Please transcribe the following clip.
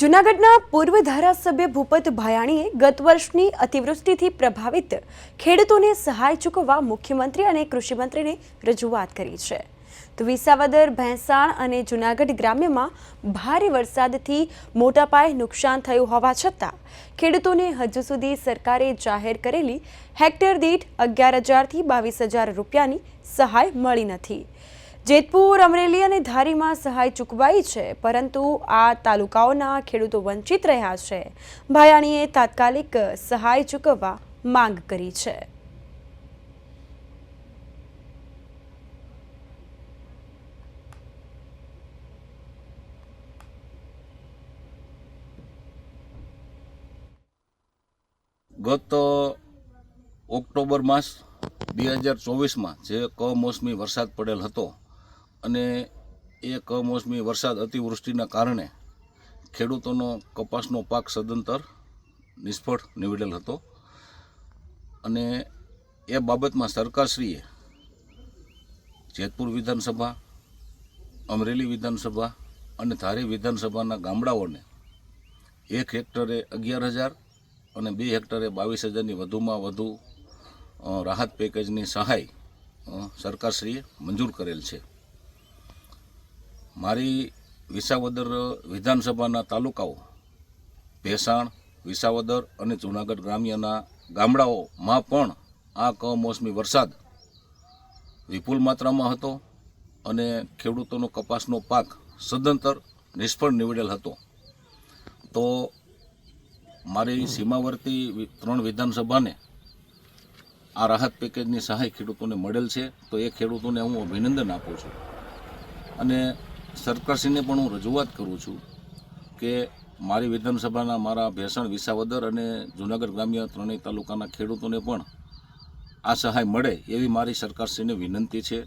જૂનાગઢના પૂર્વ ધારાસભ્ય ભૂપત ભાયાણીએ ગત વર્ષની અતિવૃષ્ટિથી પ્રભાવિત ખેડૂતોને સહાય ચૂકવવા મુખ્યમંત્રી અને કૃષિમંત્રીને રજૂઆત કરી છે. તો વિસાવદર, ભેંસાણ અને જૂનાગઢ ગ્રામ્યમાં ભારે વરસાદથી મોટા પાયે નુકસાન થયું હોવા છતાં ખેડૂતોને હજુ સુધી સરકારે જાહેર કરેલી હેક્ટર દીઠ 11,000 થી 22,000 રૂપિયાની સહાય મળી નથી. જેતપુર, અમરેલી અને ધારીમાં સહાય ચૂકવાઈ છે, પરંતુ આ તાલુકાઓના ખેડૂતો વંચિત રહ્યા છે. ભાયાણીએ તાત્કાલિક સહાય ચૂકવવા માંગ કરી છે. ગત ઓક્ટોબર માસ 2024માં જે કમોસમી વરસાદ પડેલ હતો અને એ કમોસમી વરસાદ અતિવૃષ્ટિના કારણે ખેડૂતોનો કપાસનો પાક સદંતર નિષ્ફળ નીવડેલ હતો અને એ બાબતમાં સરકારશ્રીએ જેતપુર વિધાનસભા, અમરેલી વિધાનસભા અને ધારી વિધાનસભાના ગામડાઓને 1 હેક્ટરે 11,000 અને 2 હેક્ટરે 22,000ની વધુમાં વધુ રાહત પેકેજની સહાય સરકારશ્રીએ મંજૂર કરેલ છે. મારી વિસાવદર વિધાનસભાના તાલુકાઓ ભેંસાણ, વિસાવદર અને જૂનાગઢ ગ્રામ્યના ગામડાઓમાં પણ આ કમોસમી વરસાદ વિપુલ માત્રામાં હતો અને ખેડૂતોનો કપાસનો પાક સદંતર નિષ્ફળ નીવડેલ હતો. તો મારી સીમાવર્તી 3 વિધાનસભાને આ રાહત પેકેજની સહાય ખેડૂતોને મળેલ છે, તો એ ખેડૂતોને હું અભિનંદન આપું છું અને સરકારશ્રીને પણ હું રજૂઆત કરું છું કે મારી વિધાનસભાના મારા ભેંસાણ, વિસાવદર અને જૂનાગઢ ગ્રામ્ય 3 તાલુકાના ખેડૂતોને પણ આ સહાય મળે એવી મારી સરકારશ્રીને વિનંતી છે.